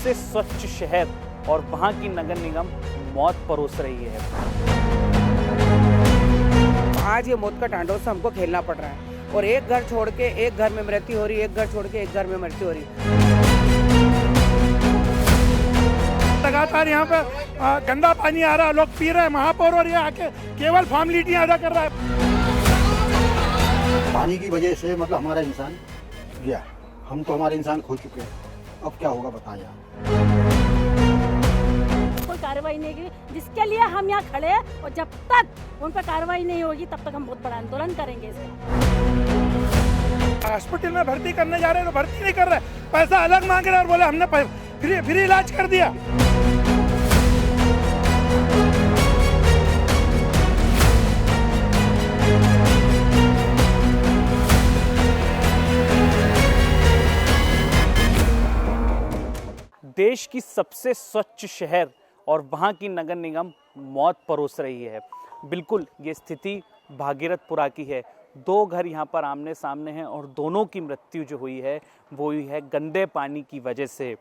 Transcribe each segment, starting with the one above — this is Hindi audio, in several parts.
सबसे स्वच्छ शहर और वहां की नगर निगम मौत परोस रही है। आज ये मौत का तांडव से हमको खेलना पड़ रहा है और एक घर छोड़ के एक घर में मृत्यु हो रही है, एक घर छोड़ के एक घर में मृत्यु हो रही है। लगातार यहाँ पे गंदा पानी आ रहा है, लोग पी रहे हैं। महापौर और ये आके केवल फॉर्मेलिटियां अदा कर रहा है। पानी की वजह से मतलब हमारा इंसान गया, हम तो हमारे इंसान खो चुके हैं। अब क्या होगा बताएं आप। कोई कार्रवाई नहीं की, जिसके लिए हम यहाँ खड़े हैं और जब तक उन पर कार्रवाई नहीं होगी तब तक हम बहुत बड़ा आंदोलन करेंगे इसे। हॉस्पिटल में भर्ती करने जा रहे हैं तो भर्ती नहीं कर रहे, पैसा अलग मांग रहे हैं और बोले हमने फ्री इलाज कर दिया। देश की सबसे स्वच्छ शहर और वहां की नगर निगम मौत परोस रही है। बिल्कुल ये स्थिति भागीरथपुरा की है। दो घर यहाँ पर आमने सामने हैं और दोनों की मृत्यु जो हुई है वो हुई है गंदे पानी की वजह से।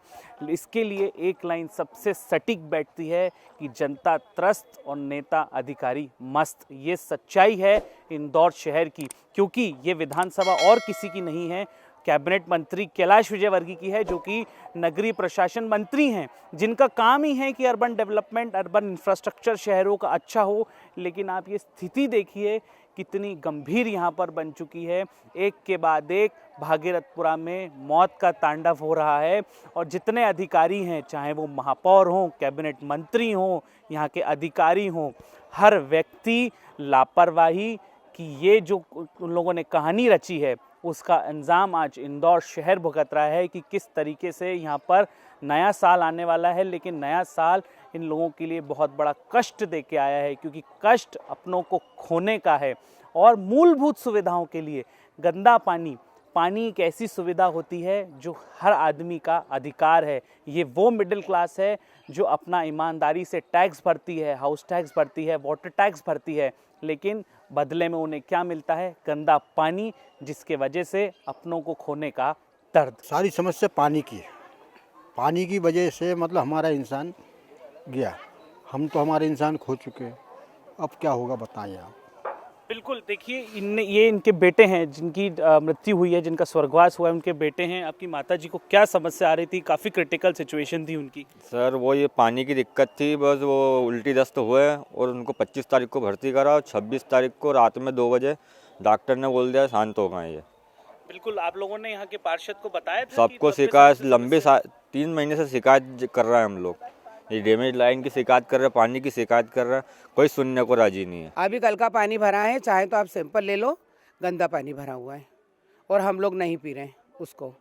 इसके लिए एक लाइन सबसे सटीक बैठती है कि जनता त्रस्त और नेता अधिकारी मस्त। ये सच्चाई है इंदौर शहर की, क्योंकि ये विधानसभा और किसी की नहीं है, कैबिनेट मंत्री कैलाश विजयवर्गीय की है, जो कि नगरीय प्रशासन मंत्री हैं, जिनका काम ही है कि अर्बन डेवलपमेंट, अर्बन इंफ्रास्ट्रक्चर शहरों का अच्छा हो। लेकिन आप ये स्थिति देखिए कितनी गंभीर यहाँ पर बन चुकी है। एक के बाद एक भागीरथपुरा में मौत का तांडव हो रहा है और जितने अधिकारी हैं, चाहे वो महापौर हों, कैबिनेट मंत्री हों, यहाँ के अधिकारी हों, हर व्यक्ति लापरवाही की ये जो उन लोगों ने कहानी रची है उसका अंजाम आज इंदौर शहर भुगत रहा है। कि किस तरीके से यहाँ पर नया साल आने वाला है, लेकिन नया साल इन लोगों के लिए बहुत बड़ा कष्ट दे के आया है, क्योंकि कष्ट अपनों को खोने का है। और मूलभूत सुविधाओं के लिए गंदा पानी एक ऐसी सुविधा होती है जो हर आदमी का अधिकार है। ये वो मिडिल क्लास है जो अपना ईमानदारी से टैक्स भरती है, हाउस टैक्स भरती है, वाटर टैक्स भरती है, लेकिन बदले में उन्हें क्या मिलता है? गंदा पानी, जिसके वजह से अपनों को खोने का दर्द। सारी समस्या पानी की है। पानी की वजह से मतलब हमारा इंसान गया, हम तो हमारे इंसान खो चुके हैं। अब क्या होगा बताएं आप। बिल्कुल, देखिए ये इनके बेटे हैं जिनकी मृत्यु हुई है, जिनका स्वर्गवास हुआ है, उनके बेटे हैं। आपकी माताजी को क्या समस्या आ रही थी? काफ़ी क्रिटिकल सिचुएशन थी उनकी। सर वो ये पानी की दिक्कत थी, बस वो उल्टी दस्त हुए और उनको 25 तारीख को भर्ती करा और 26 तारीख को रात में 2 बजे डॉक्टर ने बोल दिया शांत हो गए ये। बिल्कुल, आप लोगों ने यहाँ के पार्षद को बताया था? सबको शिकायत लंबे 3 महीने से शिकायत कर रहा है हम लोग। ये डैमेज लाइन की शिकायत कर रहे हैं, पानी की शिकायत कर रहे हैं, कोई सुनने को राजी नहीं है। अभी कल का पानी भरा है, चाहे तो आप सैंपल ले लो, गंदा पानी भरा हुआ है और हम लोग नहीं पी रहे हैं उसको।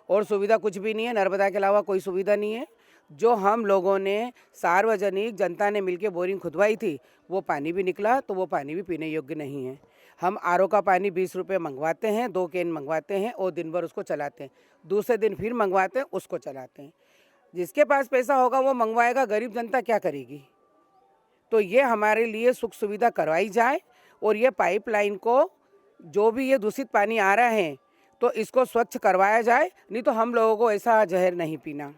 और सुविधा कुछ भी नहीं है, नर्मदा के अलावा कोई सुविधा नहीं है। जो हम लोगों ने सार्वजनिक जनता ने मिलकर बोरिंग खुदवाई थी, वो पानी भी निकला, तो वो पानी भी पीने योग्य नहीं है। हम आरओ का पानी 20 रुपये मंगवाते हैं, 2 कैन मंगवाते हैं और दिन भर उसको चलाते हैं, दूसरे दिन फिर मंगवाते हैं, उसको चलाते हैं। जिसके पास पैसा होगा वो मंगवाएगा, गरीब जनता क्या करेगी? तो ये हमारे लिए सुख सुविधा करवाई जाए और ये पाइपलाइन को, जो भी ये दूषित पानी आ रहा है, तो इसको स्वच्छ करवाया जाए, नहीं तो हम लोगों को ऐसा जहर नहीं पीना।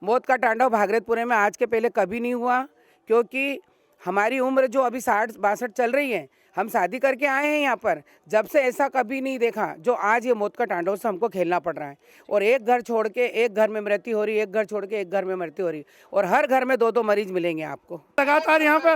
मौत का तांडव भागीरथपुरा में आज के पहले कभी नहीं हुआ, क्योंकि हमारी उम्र जो अभी 60-62 चल रही है, हम शादी करके आए हैं यहाँ पर, जब से ऐसा कभी नहीं देखा जो आज ये मौत का तांडव से हमको खेलना पड़ रहा है। और एक घर छोड़ के एक घर में मृत्यु हो रही है, एक घर छोड़ के एक घर में मृत्यु हो रही है, और हर घर में 2-2 मरीज मिलेंगे आपको। लगातार यहाँ पे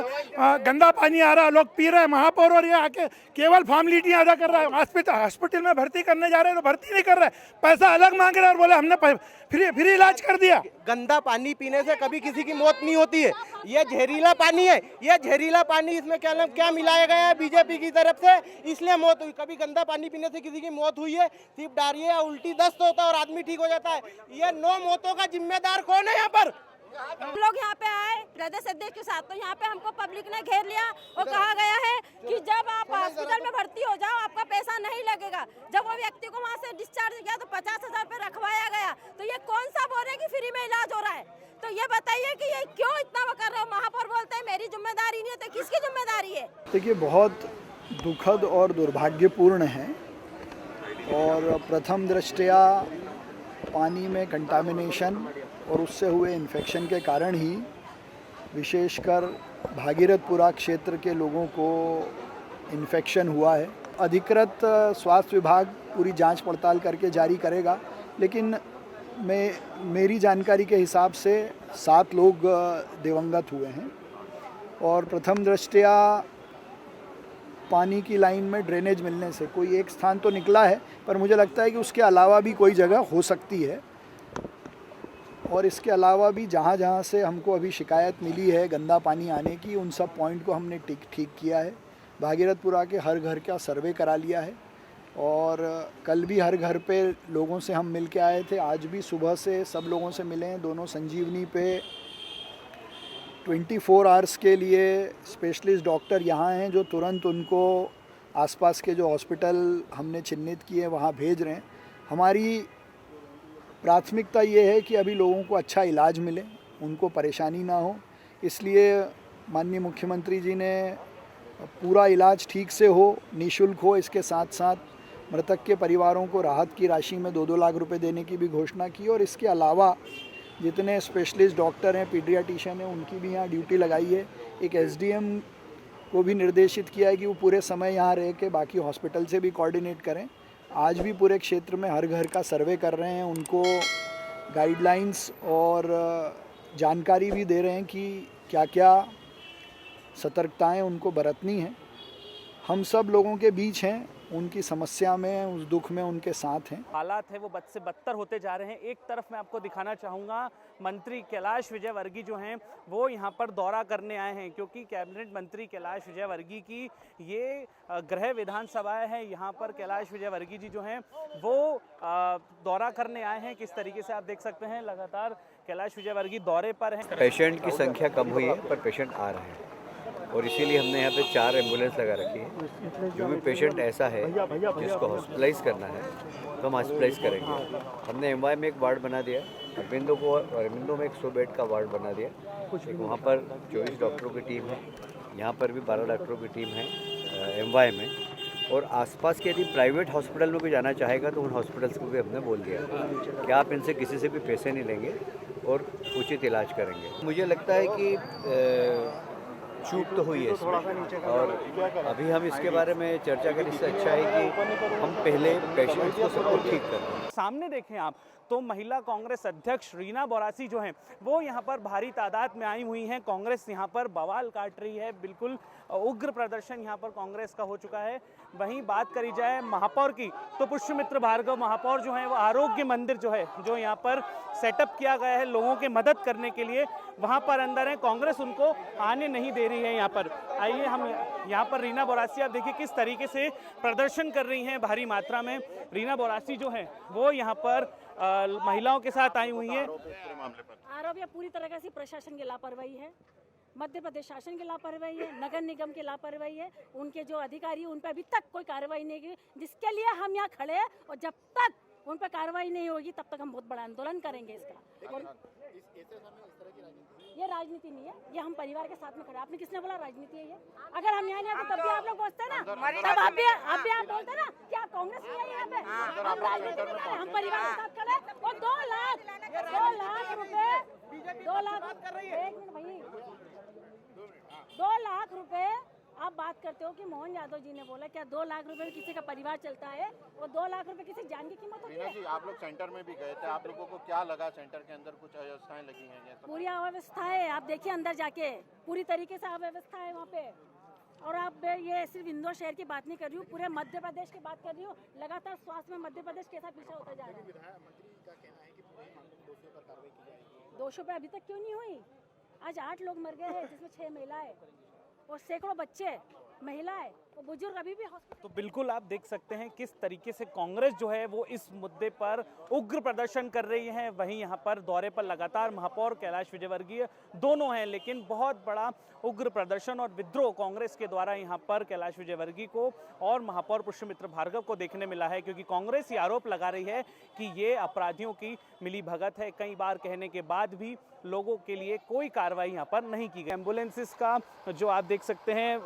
गंदा पानी आ रहा है, लोग पी रहे हैं। महापौर और ये आके केवल फॉर्मेलिटियां अदा कर रहा है। हॉस्पिटल में भर्ती करने जा रहे हैं तो भर्ती नहीं कर रहे, पैसा अलग मांग रहे हैं और बोले हमने फ्री इलाज कर दिया। गंदा पानी पीने से कभी किसी की मौत नहीं होती है। ये जहरीला पानी है, ये जहरीला पानी, इसमें क्या मिलाया गया है बीजेपी की तरफ से, इसलिए मौत हुई। कभी गंदा पानी पीने से किसी की मौत हुई है? सिर्फ डायरिया या उल्टी दस्त होता है और आदमी ठीक हो जाता है। ये 9 मौतों का जिम्मेदार कौन है यहाँ पर? हम लोग यहाँ पे आए प्रदेश अध्यक्ष के साथ, तो यहाँ पे हमको पब्लिक ने घेर लिया और कहा गया है कि जब आप हॉस्पिटल में भर्ती हो जाओ आपका पैसा नहीं लगेगा। जब वो व्यक्ति को वहाँ से डिस्चार्ज किया तो 50,000 रुपये रखवाया गया। तो ये कौन सा बोल रहे कि फ्री में इलाज हो रहा है? तो ये बताइए कि ये क्यों इतना वो कर रहे हो? महापौर बोलते हैं मेरी जिम्मेदारी नहीं है, तो किसकी जिम्मेदारी है? देखिए, बहुत दुखद और दुर्भाग्यपूर्ण है। और प्रथम दृष्टया पानी में कंटामिनेशन और उससे हुए इन्फेक्शन के कारण ही विशेषकर भागीरथपुरा क्षेत्र के लोगों को इन्फेक्शन हुआ है। अधिकृत स्वास्थ्य विभाग पूरी जांच पड़ताल करके जारी करेगा, लेकिन मेरी जानकारी के हिसाब से 7 लोग दिवंगत हुए हैं और प्रथम दृष्टया पानी की लाइन में ड्रेनेज मिलने से कोई एक स्थान तो निकला है, पर मुझे लगता है कि उसके अलावा भी कोई जगह हो सकती है। और इसके अलावा भी जहाँ जहाँ से हमको अभी शिकायत मिली है गंदा पानी आने की, उन सब पॉइंट को हमने ठीक किया है। भागीरथपुरा के हर घर का सर्वे करा लिया है और कल भी हर घर पे लोगों से हम मिल के आए थे। आज भी सुबह से सब लोगों से मिले हैं। दोनों संजीवनी पे 24 आवर्स के लिए स्पेशलिस्ट डॉक्टर यहाँ हैं जो तुरंत उनको आसपास के जो हॉस्पिटल हमने चिन्हित किए वहाँ भेज रहे हैं। हमारी प्राथमिकता ये है कि अभी लोगों को अच्छा इलाज मिले, उनको परेशानी ना हो, इसलिए माननीय मुख्यमंत्री जी ने पूरा इलाज ठीक से हो, निःशुल्क हो। इसके साथ साथ मृतक के परिवारों को राहत की राशि में 2-2 लाख रुपए देने की भी घोषणा की और इसके अलावा जितने स्पेशलिस्ट डॉक्टर हैं, पीडियाट्रिशियन हैं, उनकी भी यहाँ ड्यूटी लगाई है। एक एसडीएम को भी निर्देशित किया है कि वो पूरे समय यहाँ रह के बाकी हॉस्पिटल से भी कोऑर्डिनेट करें। आज भी पूरे क्षेत्र में हर घर का सर्वे कर रहे हैं, उनको गाइडलाइंस और जानकारी भी दे रहे हैं कि क्या क्या सतर्कताएं उनको बरतनी हैं। हम सब लोगों के बीच हैं, उनकी समस्या में, उस दुख में उनके साथ हैं। हालात है वो बद से बदतर होते जा रहे हैं। एक तरफ मैं आपको दिखाना चाहूँगा मंत्री कैलाश विजयवर्गीय जो हैं वो यहाँ पर दौरा करने आए हैं, क्योंकि कैबिनेट मंत्री कैलाश विजयवर्गीय की ये गृह विधानसभाएं हैं। यहाँ पर कैलाश विजयवर्गीय जी जो हैं वो दौरा करने आए हैं। किस तरीके से आप देख सकते हैं लगातार कैलाश विजयवर्गीय दौरे पर हैं। पेशेंट की संख्या कम हुई है पर पेशेंट आ रहे हैं और इसीलिए हमने यहाँ पे 4 एम्बुलेंस लगा रखी है। जो भी पेशेंट ऐसा है जिसको हॉस्पिटलाइज करना है तो हम हॉस्पिटलाइज करेंगे। हमने एमवाई में एक वार्ड बना दिया, अरविंदो में 100 बेड का वार्ड बना दिया। एक वहाँ पर 24 डॉक्टरों की टीम है, यहाँ पर भी 12 डॉक्टरों की टीम है एमवाई में। और आसपास के यदि प्राइवेट हॉस्पिटल में कोई जाना चाहेगा तो उन हॉस्पिटल्स को भी हमने बोल दिया कि आप इनसे किसी से भी पैसे नहीं लेंगे और उचित इलाज करेंगे। मुझे लगता है कि चूक तो हुई है इसमें और अभी हम इसके बारे में चर्चा करें, इससे अच्छा है कि हम पहले पेशेंट्स को सबको ठीक करें। सामने देखें आप तो महिला कांग्रेस अध्यक्ष रीना बोरासी जो हैं वो यहाँ पर भारी तादाद में आई हुई हैं। कांग्रेस यहाँ पर बवाल काट रही है, बिल्कुल उग्र प्रदर्शन यहाँ पर कांग्रेस का हो चुका है। वहीं बात करी जाए महापौर की तो पुष्यमित्र भार्गव महापौर जो हैं वो आरोग्य मंदिर जो है जो यहाँ पर सेटअप किया गया है लोगों की मदद करने के लिए, वहाँ पर अंदर है। कांग्रेस उनको आने नहीं दे रही है यहाँ पर। आइए हम यहाँ पर रीना बोरासी आप देखिए किस तरीके से प्रदर्शन कर रही हैं भारी मात्रा में। रीना बोरासी जो है वो यहाँ पर महिलाओं के साथ आई हुई है। आरोप यह पूरी तरह से प्रशासन की लापरवाही है, मध्य प्रदेश शासन की लापरवाही है, नगर निगम की लापरवाही है। उनके जो अधिकारी उन पर अभी तक कोई कार्रवाई नहीं की, जिसके लिए हम यहाँ खड़े हैं। और जब तक उन पर कार्रवाई नहीं होगी तब तक हम बहुत बड़ा आंदोलन करेंगे इसका। और ये राजनीति नहीं है, ये हम परिवार के साथ में खड़े। आपने किसने बोला राजनीति है ये? अगर हम यहाँ नहीं आते तब भी आप लोग बोलते हैं ना, तब आप भी आप बोलते हैं ना कि आप कांग्रेस नहीं है यहाँ पे। हम राजनीति नहीं कर रहे, हम परिवार के साथ खड़े। और 2 लाख रुपए 2 लाख 2 लाख रुपए आप बात करते हो कि मोहन यादव जी ने बोला क्या 2 लाख रुपए किसी का परिवार चलता है और 2 लाख रुपए किसी जान की कीमत होती है? आप लोग सेंटर में भी गए थे, आप लोगों को क्या लगा? सेंटर के अंदर कुछ अव्यवस्थाएं लगी हैं? पूरी अव्यवस्था है, आप देखिए अंदर जाके पूरी तरीके से अव्यवस्था है वहाँ पे। और आप ये सिर्फ इंदौर शहर की बात नहीं कर रही हूँ, पूरे मध्य प्रदेश की बात कर रही हूँ। लगातार स्वास्थ्य में मध्य प्रदेश कैसा पीछे होता जा रहा है। दोषों पे अभी तक क्यों नहीं हुई? आज 8 लोग मर गए हैं जिसमें 6 महिलाएं और सैकड़ों बच्चे, महिलाएं और बुजुर्ग अभी भी हॉस्पिटल। तो बिल्कुल आप देख सकते हैं किस तरीके से कांग्रेस जो है वो इस मुद्दे पर उग्र प्रदर्शन कर रही है। वहीं यहाँ पर दौरे पर लगातार महापौर कैलाश विजयवर्गीय दोनों हैं, लेकिन बहुत बड़ा उग्र प्रदर्शन और विद्रोह कांग्रेस के द्वारा यहाँ पर कैलाश विजयवर्गीय को और महापौर पुष्यमित्र भार्गव को देखने मिला है, क्योंकि कांग्रेस ये आरोप लगा रही है कि ये अपराधियों की मिलीभगत है। कई बार कहने के बाद भी लोगों के लिए कोई कार्रवाई यहाँ पर नहीं की गई। एम्बुलेंसेस का जो आप देख सकते हैं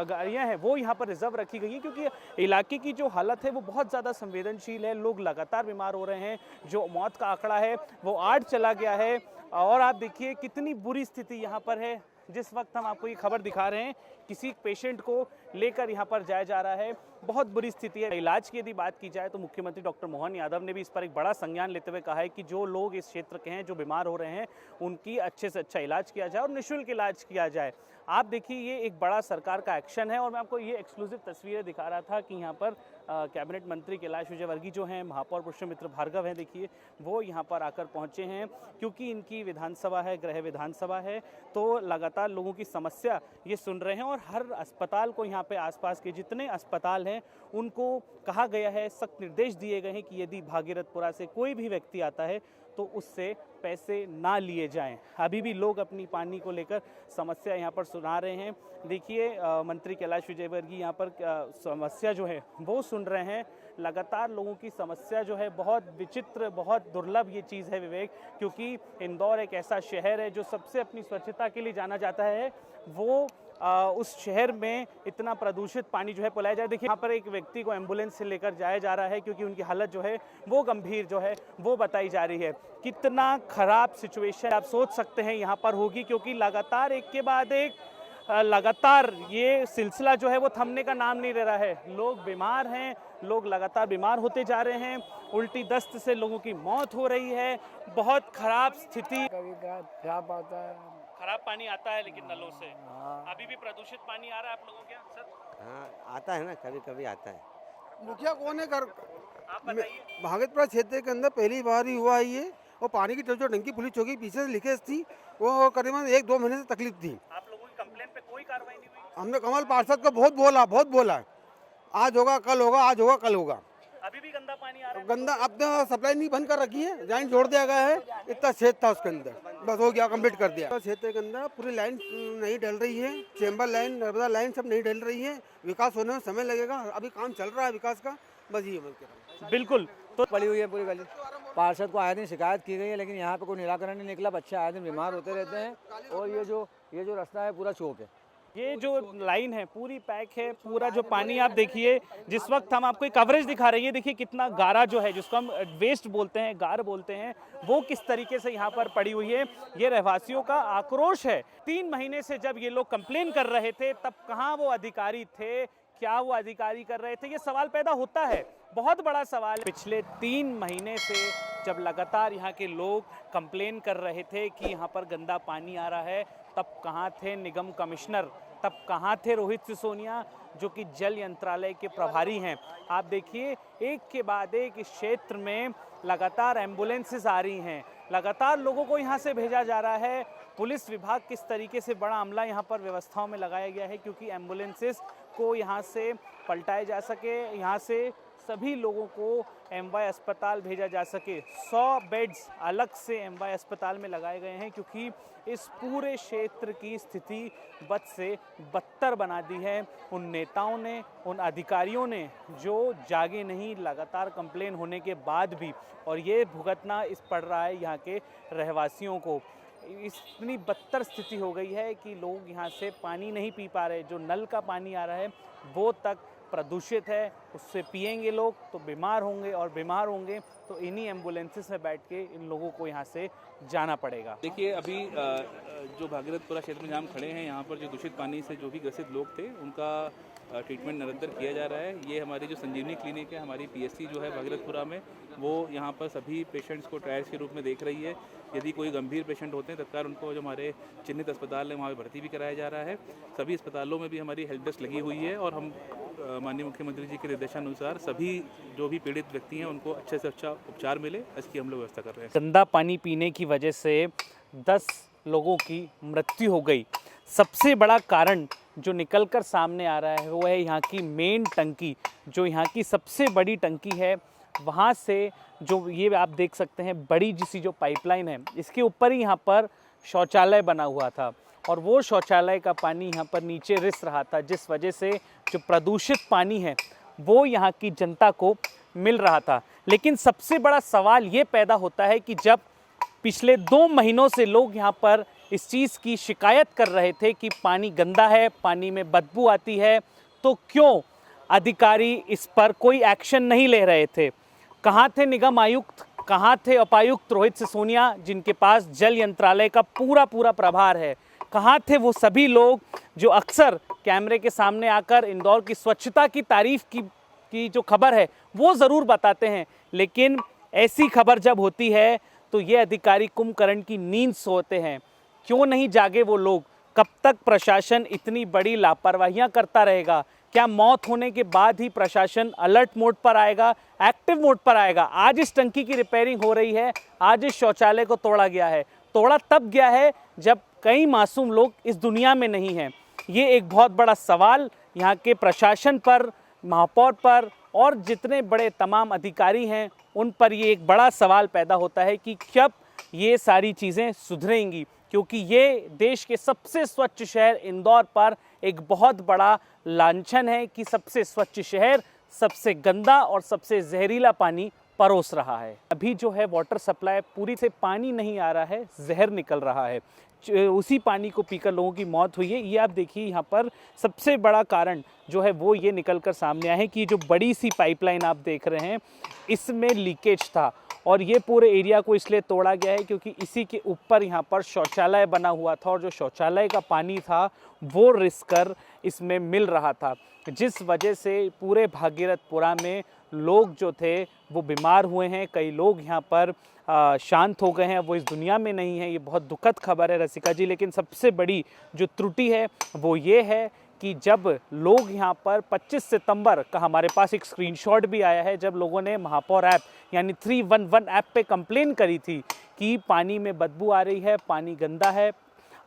गाड़ियाँ हैं वो यहाँ पर रिजर्व रखी गई है, क्योंकि इलाके की जो हालत है वो बहुत ज़्यादा संवेदनशील है। लोग लगातार बीमार हो रहे हैं। जो मौत का आंकड़ा है वो 8 चला गया है। और आप देखिए कितनी बुरी स्थिति यहाँ पर है। जिस वक्त हम आपको ये खबर दिखा रहे हैं, किसी पेशेंट को लेकर यहाँ पर जाया जा रहा है, बहुत बुरी स्थिति है। इलाज की यदि बात की जाए तो मुख्यमंत्री डॉक्टर मोहन यादव ने भी इस पर एक बड़ा संज्ञान लेते हुए कहा है कि जो लोग इस क्षेत्र के हैं, जो बीमार हो रहे हैं, उनकी अच्छे से अच्छा इलाज किया जाए और निःशुल्क इलाज किया जाए। आप देखिए ये एक बड़ा सरकार का एक्शन है। और मैं आपको ये एक्सक्लूसिव तस्वीरें दिखा रहा था कि यहाँ पर कैबिनेट मंत्री कैलाश विजयवर्गीय जो हैं, महापौर पुष्पमित्र भार्गव हैं, देखिए वो यहाँ पर आकर पहुँचे हैं, क्योंकि इनकी विधानसभा है, गृह विधानसभा है, तो लगातार लोगों की समस्या ये सुन रहे हैं। और हर अस्पताल को यहाँ पे आसपास के जितने अस्पताल हैं उनको कहा गया है, सख्त निर्देश दिए गए हैं कि यदि भागीरथपुरा से कोई भी व्यक्ति आता है तो उससे पैसे ना लिए जाएं। अभी भी लोग अपनी पानी को लेकर समस्या यहाँ पर सुना रहे हैं। देखिए मंत्री कैलाश विजयवर्गीय यहाँ पर समस्या जो है वो सुन रहे हैं। लगातार लोगों की समस्या जो है बहुत विचित्र, बहुत दुर्लभ ये चीज़ है विवेक, क्योंकि इंदौर एक ऐसा शहर है जो सबसे अपनी स्वच्छता के लिए जाना जाता है। वो उस शहर में इतना प्रदूषित पानी जो है पिलाया जाए। देखिए यहाँ पर एक व्यक्ति को एम्बुलेंस से लेकर जाया जा रहा है, क्योंकि उनकी हालत जो है वो गंभीर जो है वो बताई जा रही है। कितना खराब सिचुएशन आप सोच सकते हैं यहाँ पर होगी, क्योंकि लगातार एक के बाद एक लगातार ये सिलसिला जो है वो थमने का नाम नहीं ले रहा है। लोग बीमार हैं, लोग लगातार बीमार होते जा रहे हैं। उल्टी दस्त से लोगों की मौत हो रही है। बहुत खराब स्थिति। खराब पानी आता है लेकिन नलों से। अभी भी प्रदूषित पानी आ रहा है आप लोगों के यहाँ सर? हाँ आता है ना, कभी कभी आता है। मुखिया कौन है? आप बताइए। भागीरथपुरा क्षेत्र के अंदर पहली बार ही हुआ है ये। और पानी की जो टंकी पुलिस चौकी पीछे से लीकेज थी, वो करीबन 1-2 महीने से तकलीफ थी। आप लोगों की कंप्लेंट पे कोई कार्रवाई नहीं हुई? हमने कमल पार्षद को बहुत बोला, आज होगा कल होगा, आज होगा कल होगा। अभी भी गंदा पानी आ रहा है? गंदा अब तो सप्लाई नहीं बंद कर रखी है, लाइन जोड़ दिया गया है। इतना छेद था उसके अंदर, बस हो गया, कंप्लीट कर दिया। क्षेत्र के अंदर पूरी लाइन नहीं डल रही है, चेंबर लाइन, नर्मदा लाइन सब नहीं डल रही है। विकास होने में समय लगेगा, अभी काम चल रहा है विकास का, बस ये बिल्कुल। तो पड़ी हुई है पूरी गली। पार्षद को आए दिन शिकायत की गई है, लेकिन यहाँ पे कोई निराकरण नहीं निकला। बच्चे आए दिन बीमार होते रहते हैं। और ये जो रास्ता है पूरा चौक है। ये जो लाइन है पूरी पैक है। पूरा जो पानी आप देखिए, जिस वक्त हम आपको कवरेज दिखा रहे हैं, देखिए कितना गारा जो है, जिसको हम वेस्ट बोलते हैं, गार बोलते हैं, वो किस तरीके से यहाँ पर पड़ी हुई है। ये रहवासियों का आक्रोश है। 3 महीने से जब ये लोग कंप्लेन कर रहे थे, तब कहाँ वो अधिकारी थे, क्या वो अधिकारी कर रहे थे, ये सवाल पैदा होता है। बहुत बड़ा सवाल है। पिछले 3 महीने से जब लगातार यहाँ के लोग कंप्लेन कर रहे थे कि यहाँ पर गंदा पानी आ रहा है, तब कहाँ थे निगम कमिश्नर, तब कहाँ थे रोहित सिसोदिया, जो कि जल यंत्रालय के प्रभारी हैं। आप देखिए एक के बाद एक इस क्षेत्र में लगातार एम्बुलेंसेस आ रही हैं, लगातार लोगों को यहाँ से भेजा जा रहा है। पुलिस विभाग किस तरीके से बड़ा अमला यहाँ पर व्यवस्थाओं में लगाया गया है, क्योंकि एम्बुलेंसेस को यहाँ से पलटाया जा सके, यहाँ से सभी लोगों को एमवाई अस्पताल भेजा जा सके। 100 बेड्स अलग से एमवाई अस्पताल में लगाए गए हैं, क्योंकि इस पूरे क्षेत्र की स्थिति बद से बदतर बना दी है उन नेताओं ने, उन अधिकारियों ने, जो जागे नहीं लगातार कंप्लेन होने के बाद भी। और ये भुगतना इस पड़ रहा है यहाँ के रहवासियों को। इतनी बदतर स्थिति हो गई है कि लोग यहाँ से पानी नहीं पी पा रहे। जो नल का पानी आ रहा है वो तक प्रदूषित है, उससे पिएंगे लोग तो बीमार होंगे, और बीमार होंगे तो इन्हीं एम्बुलेंसेस में बैठ के इन लोगों को यहाँ से जाना पड़ेगा। देखिए अभी जो भागीरथपुरा क्षेत्र में जहाँ हम खड़े हैं, यहाँ पर जो दूषित पानी से जो भी ग्रसित लोग थे उनका ट्रीटमेंट निरंतर किया जा रहा है। ये हमारी जो संजीवनी क्लिनिक है, हमारी पीएससी जो है भागीरथपुरा में, वो यहाँ पर सभी पेशेंट्स को ट्रायल्स के रूप में देख रही है। यदि कोई गंभीर पेशेंट होते हैं तत्काल उनको जो हमारे चिन्हित अस्पताल है वहाँ पर भर्ती भी कराया जा रहा है। सभी अस्पतालों में भी हमारी हेल्प डेस्क लगी हुई है, और हम माननीय मुख्यमंत्री जी के निर्देशानुसार सभी जो भी पीड़ित व्यक्ति हैं उनको अच्छे से अच्छा उपचार मिले, इसकी हम लोग व्यवस्था कर रहे हैं। गंदा पानी पीने की वजह से 10 लोगों की मृत्यु हो गई। सबसे बड़ा कारण जो निकल कर सामने आ रहा है वो है यहाँ की मेन टंकी, जो यहाँ की सबसे बड़ी टंकी है। वहाँ से जो ये आप देख सकते हैं बड़ी जिसी जो पाइपलाइन है, इसके ऊपर ही यहाँ पर शौचालय बना हुआ था, और वो शौचालय का पानी यहाँ पर नीचे रिस रहा था, जिस वजह से जो प्रदूषित पानी है वो यहाँ की जनता को मिल रहा था। लेकिन सबसे बड़ा सवाल ये पैदा होता है कि जब पिछले 2 महीनों से लोग यहाँ पर इस चीज़ की शिकायत कर रहे थे कि पानी गंदा है, पानी में बदबू आती है, तो क्यों अधिकारी इस पर कोई एक्शन नहीं ले रहे थे? कहाँ थे निगम आयुक्त, कहाँ थे उपायुक्त रोहित सिसोदिया जिनके पास जल यंत्रालय का पूरा प्रभार है? कहाँ थे वो सभी लोग जो अक्सर कैमरे के सामने आकर इंदौर की स्वच्छता की तारीफ की जो खबर है वो ज़रूर बताते हैं, लेकिन ऐसी खबर जब होती है तो ये अधिकारी कुंभकर्ण की नींद सोते हैं। क्यों नहीं जागे वो लोग? कब तक प्रशासन इतनी बड़ी लापरवाहियां करता रहेगा? क्या मौत होने के बाद ही प्रशासन अलर्ट मोड पर आएगा, एक्टिव मोड पर आएगा? आज इस टंकी की रिपेयरिंग हो रही है, आज इस शौचालय को तोड़ा गया है। तोड़ा तब गया है जब कई मासूम लोग इस दुनिया में नहीं हैं। ये एक बहुत बड़ा सवाल यहाँ के प्रशासन पर, महापौर पर और जितने बड़े तमाम अधिकारी हैं उन पर ये एक बड़ा सवाल पैदा होता है कि कब ये सारी चीज़ें सुधरेंगी, क्योंकि ये देश के सबसे स्वच्छ शहर इंदौर पर एक बहुत बड़ा लांछन है कि सबसे स्वच्छ शहर सबसे गंदा और सबसे जहरीला पानी परोस रहा है। अभी जो है वाटर सप्लाई पूरी से पानी नहीं आ रहा है, जहर निकल रहा है। उसी पानी को पीकर लोगों की मौत हुई है। ये आप देखिए यहाँ पर सबसे बड़ा कारण जो है वो ये निकल कर सामने आया है कि जो बड़ी सी पाइपलाइन आप देख रहे हैं इसमें लीकेज था और ये पूरे एरिया को इसलिए तोड़ा गया है क्योंकि इसी के ऊपर यहाँ पर शौचालय बना हुआ था और जो शौचालय का पानी था वो रिस कर इसमें मिल रहा था, जिस वजह से पूरे भागीरथपुरा में लोग जो थे वो बीमार हुए हैं। कई लोग यहाँ पर शांत हो गए हैं, वो इस दुनिया में नहीं है। ये बहुत दुखद खबर है रसिका जी, लेकिन सबसे बड़ी जो त्रुटि है वो ये है कि जब लोग यहाँ पर 25 सितंबर का हमारे पास एक स्क्रीनशॉट भी आया है, जब लोगों ने महापौर ऐप यानी 311 ऐप पे कंप्लेन करी थी कि पानी में बदबू आ रही है, पानी गंदा है,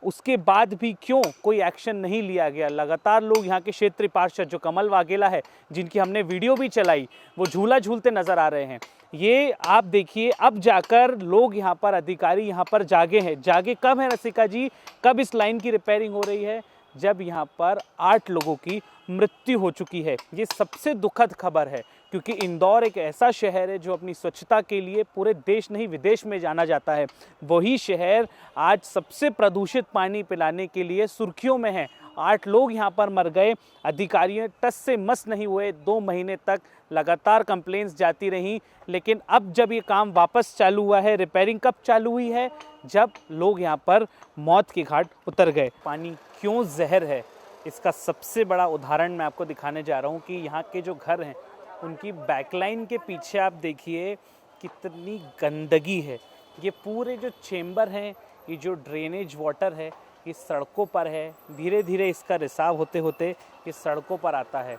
उसके बाद भी क्यों कोई एक्शन नहीं लिया गया? लगातार लोग यहाँ के क्षेत्रीय पार्षद जो कमल वाघेला है, जिनकी हमने वीडियो भी चलाई, वो झूला झूलते नज़र आ रहे हैं। ये आप देखिए, अब जाकर लोग यहाँ पर, अधिकारी यहाँ पर जागे हैं। जागे कब है रसिका जी? कब इस लाइन की रिपेयरिंग हो रही है? जब यहाँ पर 8 लोगों की मृत्यु हो चुकी है। ये सबसे दुखद खबर है क्योंकि इंदौर एक ऐसा शहर है जो अपनी स्वच्छता के लिए पूरे देश नहीं विदेश में जाना जाता है। वही शहर आज सबसे प्रदूषित पानी पिलाने के लिए सुर्खियों में है। 8 लोग यहाँ पर मर गए। अधिकारी टस से मस नहीं हुए। 2 महीने तक लगातार कंप्लेंट्स जाती रहीं, लेकिन अब जब ये काम वापस चालू हुआ है, रिपेयरिंग कब चालू हुई है? जब लोग यहाँ पर मौत के घाट उतर गए। पानी क्यों जहर है, इसका सबसे बड़ा उदाहरण मैं आपको दिखाने जा रहा हूँ कि यहाँ के जो घर हैं उनकी बैकलाइन के पीछे आप देखिए कितनी गंदगी है। ये पूरे जो चेंबर हैं, ये जो ड्रेनेज वाटर है, ये सड़कों पर है। धीरे धीरे इसका रिसाव होते होते ये सड़कों पर आता है।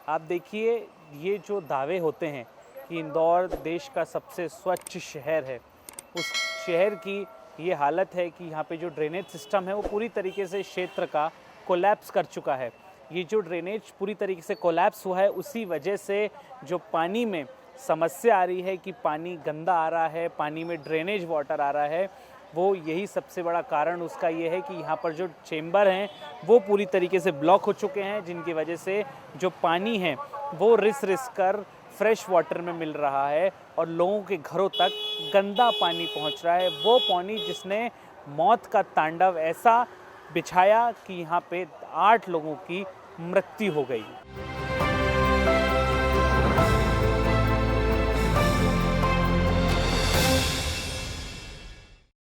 आप देखिए, ये जो दावे होते हैं कि इंदौर देश का सबसे स्वच्छ शहर है, उस शहर की ये हालत है कि यहाँ पे जो ड्रेनेज सिस्टम है वो पूरी तरीके से क्षेत्र का कोलैप्स कर चुका है। ये जो ड्रेनेज पूरी तरीके से कोलैप्स हुआ है, उसी वजह से जो पानी में समस्या आ रही है कि पानी गंदा आ रहा है, पानी में ड्रेनेज वाटर आ रहा है, वो यही सबसे बड़ा कारण उसका ये है कि यहाँ पर जो चेंबर हैं वो पूरी तरीके से ब्लॉक हो चुके हैं, जिनकी वजह से जो पानी है वो रिस कर फ्रेश वाटर में मिल रहा है और लोगों के घरों तक गंदा पानी पहुँच रहा है। वो पानी जिसने मौत का तांडव ऐसा बिछाया कि यहाँ पे 8 लोगों की मृत्यु हो गई।